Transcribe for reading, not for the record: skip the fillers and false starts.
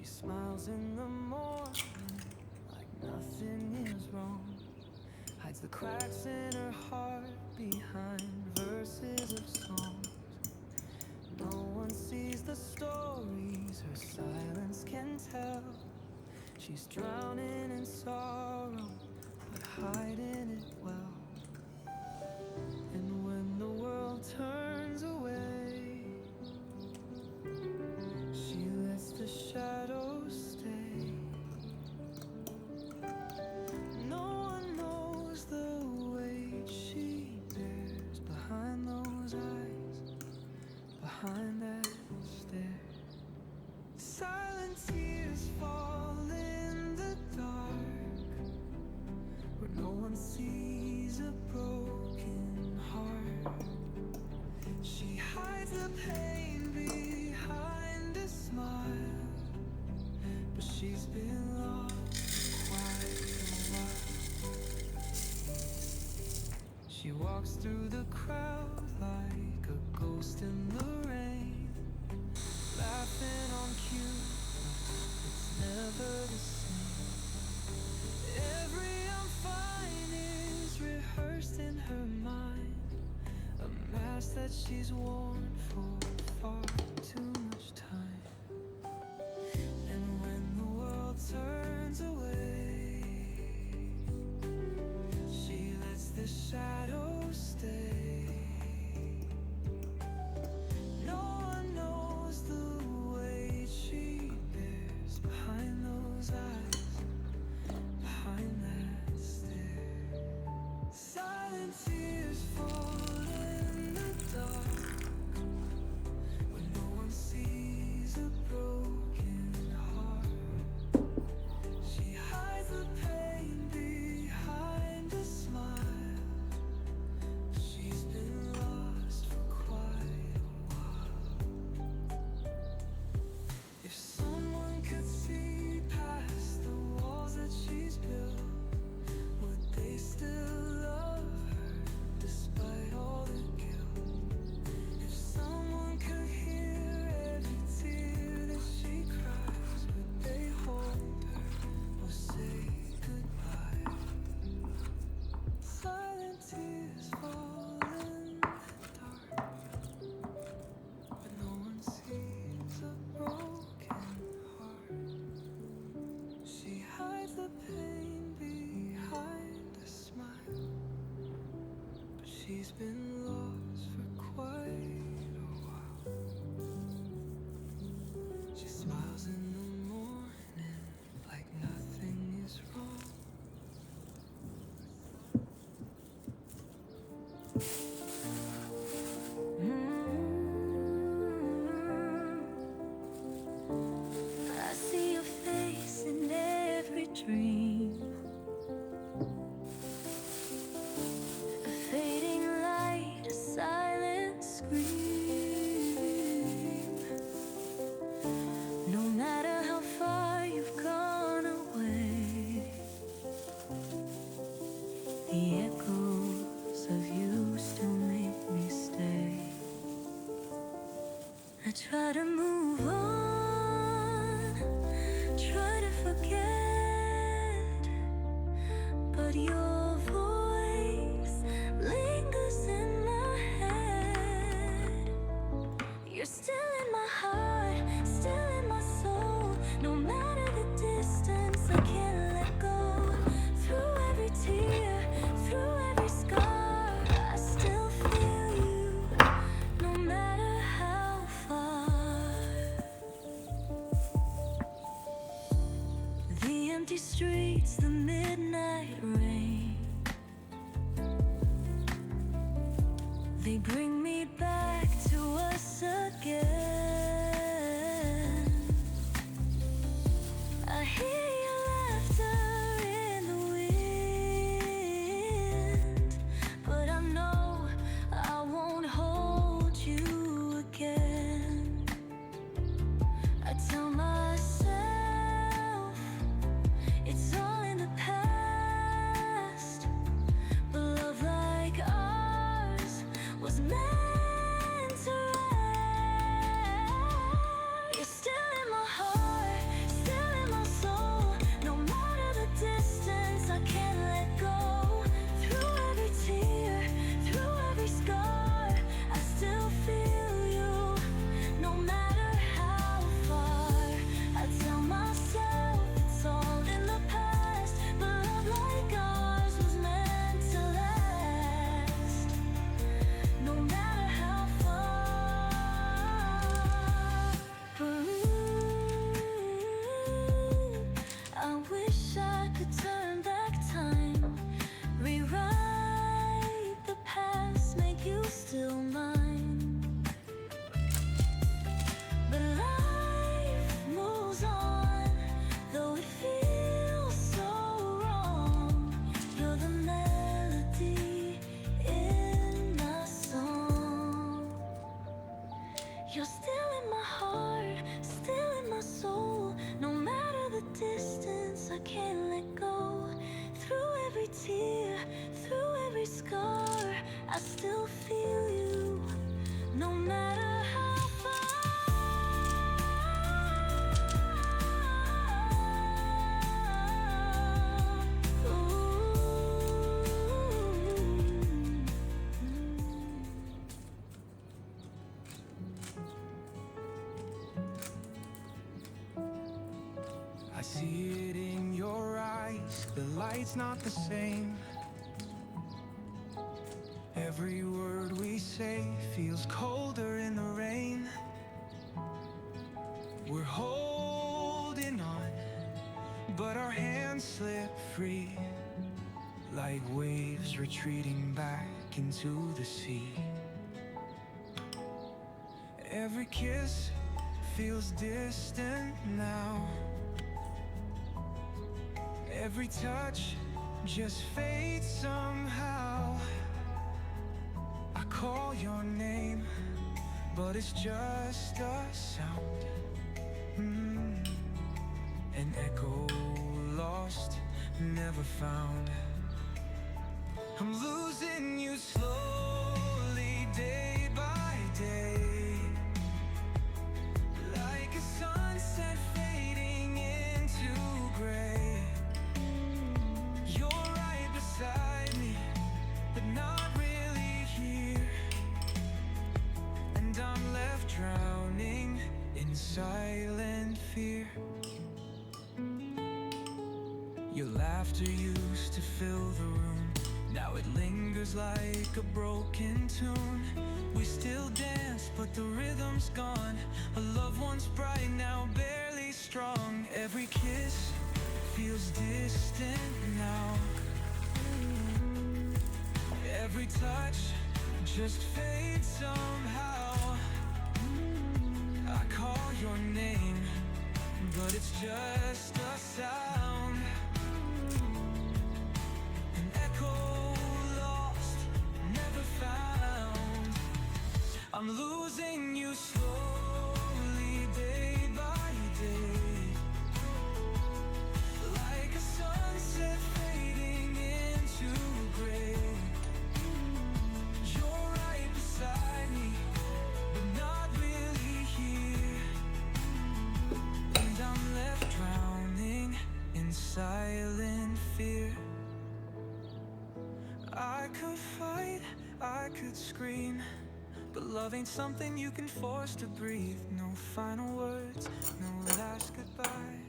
smiles in the morning like nothing is wrong. Hides the cracks in her heart behind verses of songs. No one sees the stories her silence can tell. She's drowning in sorrow, but hiding it well. And when the world turns away, she lets the shadows stay. No one knows the weight she bears behind those eyes, behind that stare. Silent tears fall in the dark, where no one sees a broken heart. She hides the pain behind a smile, but she's been lost quite a while. She walks through the crowd like a ghost in the rain, laughing on cue, it's never the same. Every I'm fine is rehearsed in her mind, a mask that she's worn for far too much time. And when the world turns away, she lets the shadows stay. No one knows the weight she bears behind those eyes, behind that stare. Silent tears fall in the dark, when no one sees a broken heart. She hides the pain behind a smile. She's been lost for quite a while. If someone could see past the walls that she's built, would they still love her despite all the guilt? If someone could hear every tear that she cries, would they hold her or say goodbye? Silent tears fall in the dark, but no one sees a broken heart. She hides the pain behind a smile, but she's been lost for quite a while. She smiles in the morning like nothing is wrong. I see your face in every dream, a fading light, a silent scream. No matter how far you've gone away, the echoes of you still make me stay. I try to move on, try to forget, but your voice lingers in my head. You're still in my heart, still in my soul. No matter the distance, I can't let go. Through every tear, through every scar, I still feel you, no matter how far. The empty streets, the midnight rain, they bring me back to us again. I hear your laughter in the wind, but I know I won't hold you again. I tell myself it's all in the past, but love like ours was meant to light's not the same. Every word we say feels colder in the rain. We're holding on, but our hands slip free, like waves retreating back into the sea. Every kiss feels distant now. Every touch just fades somehow. I call your name, but it's just a sound. An echo lost, never found. I'm losing you slowly, day by day, like a sunset fading into gray. You're right beside me, but not really here, and I'm left drowning in silent fear. Your laughter used to fill the room, now it lingers like a broken tune. We still dance, but the rhythm's gone. A love once bright, now barely strong. Every kiss feels distant now. Every touch just fades somehow. I call your name, but it's just a sound. An echo lost, never found. I'm losing you slowly, day by day, like a sunset fading into gray. You're right beside me, but not really here, and I'm left drowning in silent fear. I could fight, I could scream, but love ain't something you can force to breathe. No final words, no last goodbye.